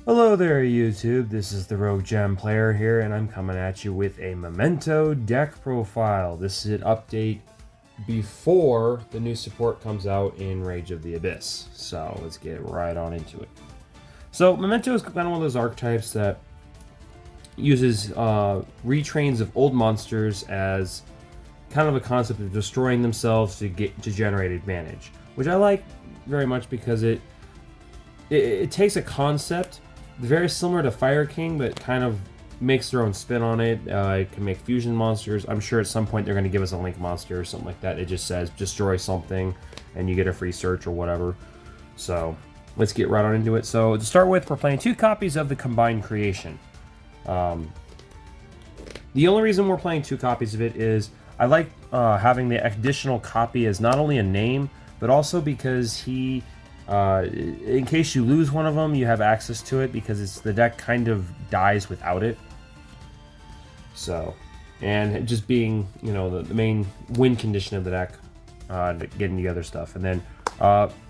Hello there, YouTube. This is the Rogue Gem Player here, and I'm coming at you with a Memento deck profile. This is an update before the new support comes out in Rage of the Abyss. So let's get right on into it. So Memento is kind of one of those archetypes that uses retrains of old monsters as kind of a concept of destroying themselves to generate advantage, which I like very much because it takes a concept very similar to Fire King, but kind of makes their own spin on it. It can make fusion monsters. I'm sure at some point they're going to give us a Link monster or something like that. It just says destroy something and you get a free search or whatever. So let's get right on into it. So to start with, we're playing 2 copies of the Combined Creation. The only reason we're playing 2 copies of it is I like having the additional copy as not only a name, but also because he... in case you lose one of them, you have access to it because the deck kind of dies without it. So, and just being, the main win condition of the deck, getting the other stuff. And then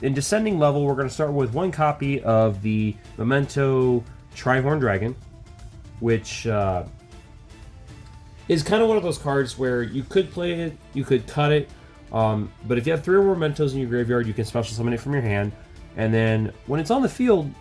in descending level, we're going to start with 1 copy of the Memento Trihorn Dragon, which is kind of one of those cards where you could play it, you could cut it. But if you have 3 or more Mementos in your graveyard, you can special summon it from your hand. And then when it's on the field,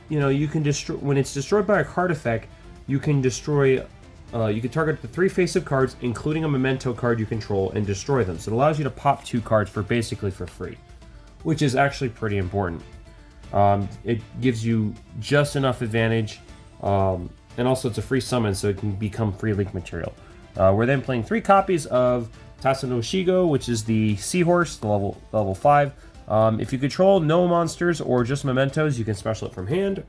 you can destroy. When it's destroyed by a card effect, you can destroy. You can target the 3 face-up cards, including a Memento card you control, and destroy them. So it allows you to pop 2 cards for basically for free, which is actually pretty important. It gives you just enough advantage, and also it's a free summon, so it can become free link material. We're then playing 3 copies of Tatsunoshigo, which is the Seahorse, the level 5. If you control no monsters or just Mementos, you can special it from hand.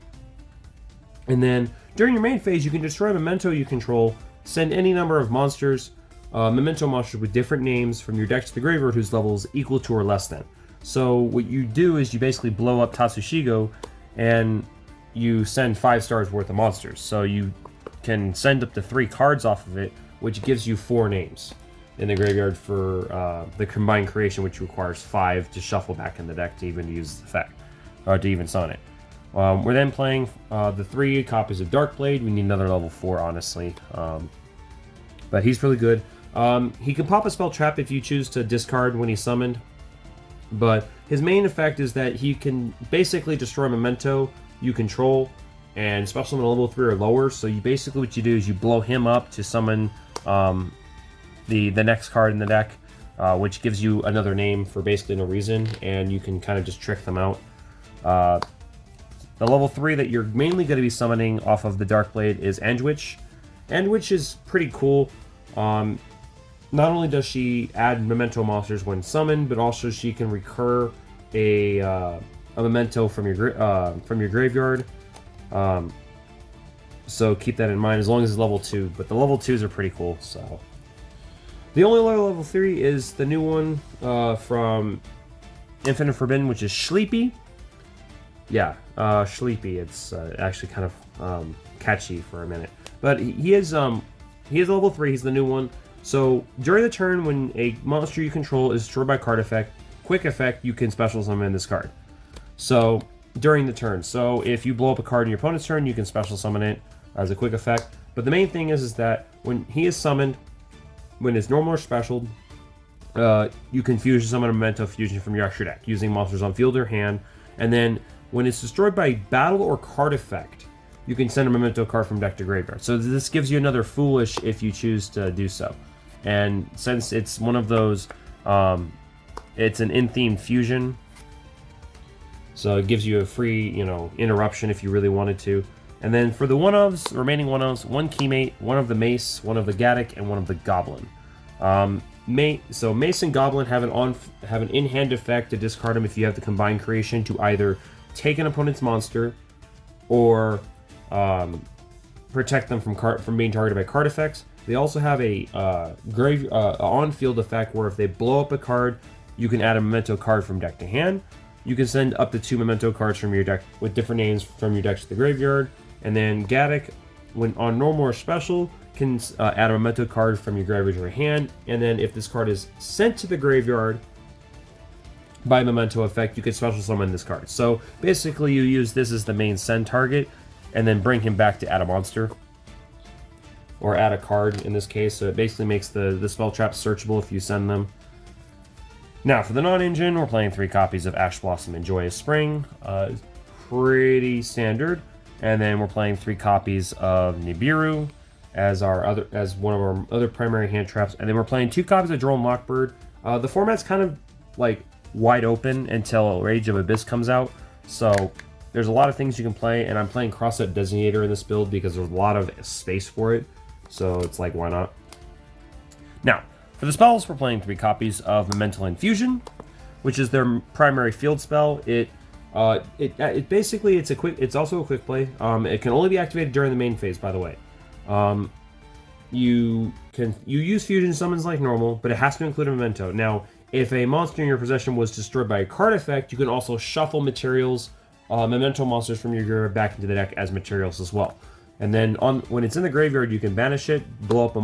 And then during your main phase, you can destroy a Memento you control, send any number of monsters, Memento monsters with different names from your deck to the graveyard whose level is equal to or less than. So what you do is you basically blow up Tatsushigo and you send 5 stars worth of monsters. So you can send up to 3 cards off of it, which gives you 4 names in the graveyard for the Combined Creation, which requires 5 to shuffle back in the deck to even use the effect, or to even summon it. We're then playing the 3 copies of Darkblade. We need another level 4, honestly. But he's really good. He can pop a spell trap if you choose to discard when he's summoned. But his main effect is that he can basically destroy a Memento you control and special summon a level 3 or lower. So you basically what you do is you blow him up to summon the next card in the deck, which gives you another name for basically no reason, and you can kind of just trick them out. The level 3 that you're mainly going to be summoning off of the Darkblade is Anduich. Anduich is pretty cool. Not only does she add Memento monsters when summoned, but also she can recur a Memento from your graveyard. So keep that in mind as long as it's level 2. But the level 2s are pretty cool. So the only level 3 is the new one from Infinite Forbidden, which is Sleepy. Yeah, Sleepy. It's actually kind of catchy for a minute. But he is level 3. He's the new one. So during the turn, when a monster you control is destroyed by card effect, quick effect, you can special summon this card. So during the turn. So if you blow up a card in your opponent's turn, you can special summon it as a quick effect. But the main thing is that when he is summoned, when it's normal or special, you can fusion summon a Memento fusion from your extra deck using monsters on field or hand. And then when it's destroyed by battle or card effect, you can send a Memento card from deck to graveyard. So this gives you another Foolish if you choose to do so. And since it's one of those, it's an in-themed fusion, so it gives you a free, interruption if you really wanted to. And then for the remaining 1-ofs, 1 Keymate, 1 of the Mace, 1 of the Gaddock, and 1 of the Goblin. So Mace and Goblin have an in-hand effect to discard them if you have the Combined Creation to either take an opponent's monster or protect them from being targeted by card effects. They also have a on-field effect where if they blow up a card, you can add a Memento card from deck to hand. You can send up to 2 Memento cards from your deck with different names from your deck to the graveyard. And then Gaddock, when on normal or special, can add a Memento card from your graveyard to your hand. And then if this card is sent to the graveyard by Memento effect, you can special summon this card. So basically you use this as the main send target, and then bring him back to add a monster. Or add a card in this case, so it basically makes the spell traps searchable if you send them. Now, for the non-engine, we're playing 3 copies of Ash Blossom and Joyous Spring. Pretty standard. And then we're playing 3 copies of Nibiru as one of our other primary hand traps. And then we're playing 2 copies of Drone Lockbird. The format's kind of like wide open until Rage of Abyss comes out. So there's a lot of things you can play, and I'm playing Cross-Set Designator in this build because there's a lot of space for it. So it's like, why not? Now, for the spells, we're playing 3 copies of Memento Infusion, which is their primary field spell. It basically it's also a quick play. It can only be activated during the main phase, by the way. You use fusion summons like normal, but it has to include a memento. Now, if a monster in your possession was destroyed by a card effect, you can also shuffle materials, memento monsters from your graveyard back into the deck as materials as well. And then when it's in the graveyard, you can banish it, blow up a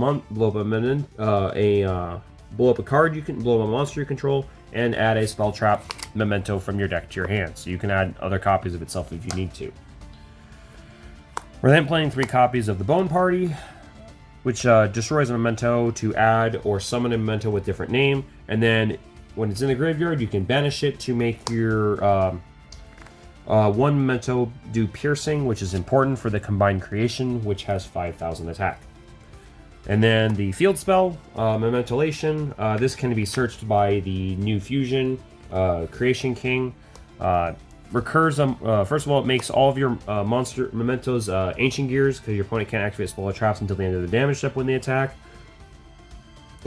card, you can blow up a monster you control, and add a spell trap memento from your deck to your hand. So you can add other copies of itself if you need to. We're then playing 3 copies of the Bone Party, which destroys a memento to add or summon a memento with different name. And then when it's in the graveyard, you can banish it to make your one memento do piercing, which is important for the combined creation, which has 5,000 attack. And then the field spell, Mementolation. This can be searched by the new fusion, Creation King. Recurs, first of all, it makes all of your monster mementos ancient gears, because your opponent can't activate spell or traps until the end of the damage step when they attack.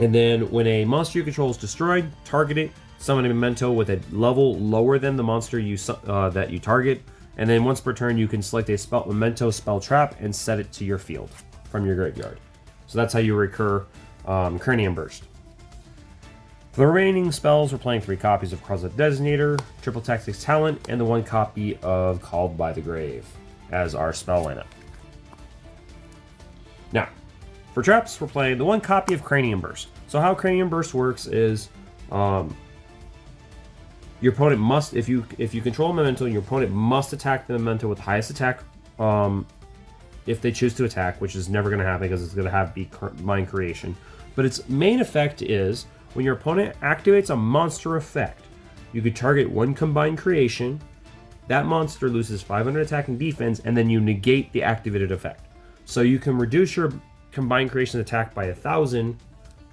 And then when a monster you control is destroyed, target it, summon a memento with a level lower than the monster that you target, and then once per turn you can select a memento spell trap and set it to your field from your graveyard. So that's how you recur Cranium Burst. For the remaining spells, we're playing 3 copies of Cross-Set Designator, Triple Tactics Talent, and the 1 copy of Called by the Grave as our spell lineup. Now, for traps, we're playing the 1 copy of Cranium Burst. So how Cranium Burst works is your opponent must, if you control a memento, your opponent must attack the memento with the highest attack if they choose to attack, which is never going to happen because it's going to be mind creation. But its main effect is when your opponent activates a monster effect, you could target 1 combined creation, that monster loses 500 attack and defense, and then you negate the activated effect. So you can reduce your combined creation attack by 1,000,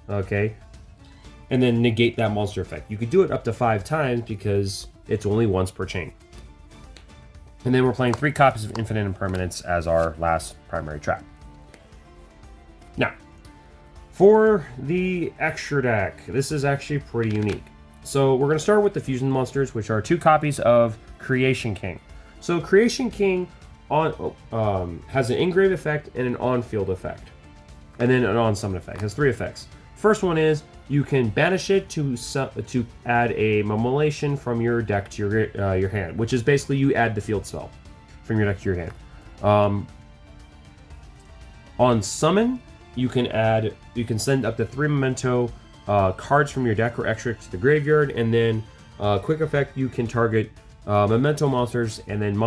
okay, and then negate that monster effect. You could do it up to 5 times because it's only once per chain. And then we're playing 3 copies of Infinite Impermanence as our last primary trap. Now, for the extra deck, this is actually pretty unique. So we're going to start with the fusion monsters, which are 2 copies of Creation King. So Creation King has an in-grave effect and an on-field effect. And then an on-summon effect. It has 3 effects. First one is you can banish it to add a Memento from your deck to your hand, which is basically you add the field spell from your deck to your hand. On summon, you can send up to 3 memento cards from your deck or extra to the graveyard, and then quick effect, you can target memento monsters and then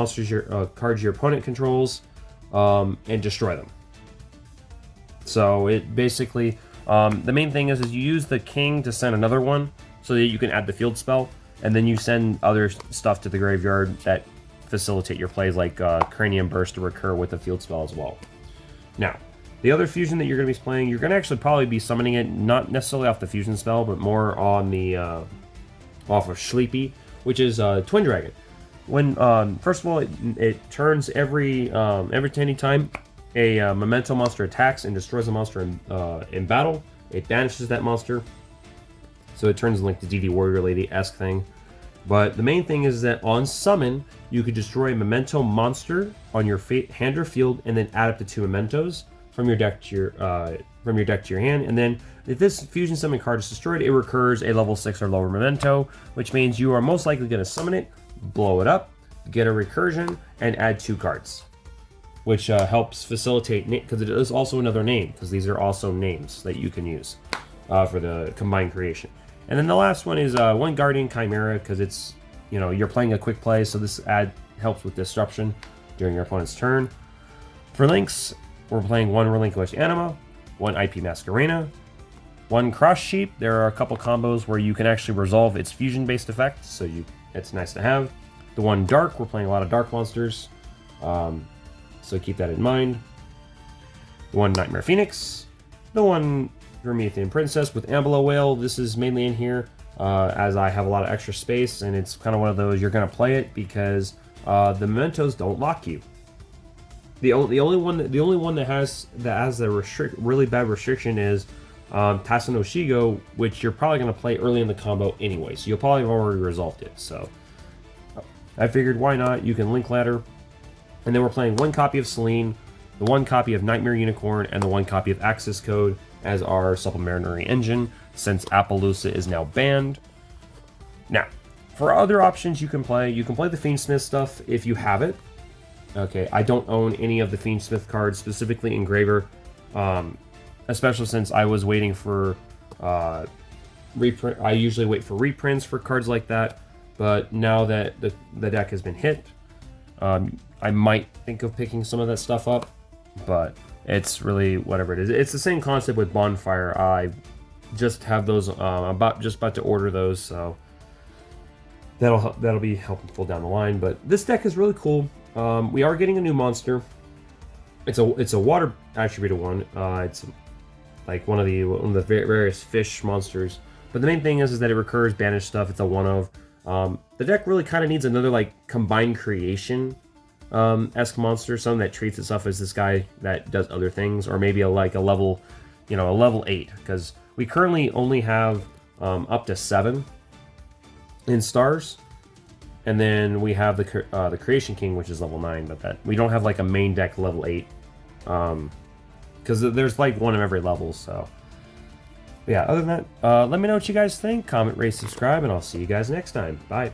cards your opponent controls and destroy them. So it basically the main thing is you use the king to send another one so that you can add the field spell, and then you send other stuff to the graveyard that facilitate your plays, like Cranium Burst to recur with the field spell as well. Now, the other fusion that you're going to be playing, you're going to actually probably be summoning it not necessarily off the fusion spell, but more on the off of Sleepy, which is Twin Dragon. When first of all, it turns every any time a memento monster attacks and destroys a monster in battle, it banishes that monster. So it turns like the DD Warrior Lady-esque thing. But the main thing is that on summon, you could destroy a memento monster on your hand or field, and then add up to 2 mementos from your deck to your hand. And then if this fusion summon card is destroyed, it recurs a level 6 or lower memento, which means you are most likely going to summon it, blow it up, get a recursion, and add 2 cards, which helps facilitate, because it is also another name, because these are also names that you can use for the combined creation. And then the last one is 1 Guardian Chimera, because it's, you're playing a quick play, so this helps with disruption during your opponent's turn. For links, we're playing 1 Relinquished Anima, 1 IP Masquerena, 1 Cross Sheep. There are a couple combos where you can actually resolve its fusion-based effects, so it's nice to have. The 1 Dark, we're playing a lot of Dark monsters, so keep that in mind. The 1 Nightmare Phoenix, the 1 Promethean Princess with Ambula Whale. This is mainly in here as I have a lot of extra space, and it's kind of one of those you're going to play it because the mementos don't lock you. The only one that has a really bad restriction is Tasano Shigo, which you're probably going to play early in the combo anyway, so you'll probably have already resolved it. So I figured why not? You can link ladder, and then we're playing 1 copy of Selene, the 1 copy of Nightmare Unicorn, and the 1 copy of Access Code as our supplementary engine, since Appaloosa is now banned. Now, for other options you can play the Fiendsmith stuff if you have it. Okay, I don't own any of the Fiendsmith cards, specifically Engraver, especially since I was waiting for reprint. I usually wait for reprints for cards like that, but now that the deck has been hit, I might think of picking some of that stuff up, but it's really whatever it is. It's the same concept with Bonfire. I just have those. I'm about to order those, so that'll be helpful down the line. But this deck is really cool. We are getting a new monster. It's a water attributed one. It's like one of the various fish monsters. But the main thing is that it recurs banished stuff. It's a one of. The deck really kind of needs another like combined creation esque monster, something that treats itself as this guy that does other things, or maybe a level 8, because we currently only have up to 7 in stars. And then we have the Creation King, which is level 9, but that we don't have like a main deck level 8, because there's like one of every level. So yeah, other than that, let me know what you guys think. Comment, rate, subscribe, and I'll see you guys next time. Bye.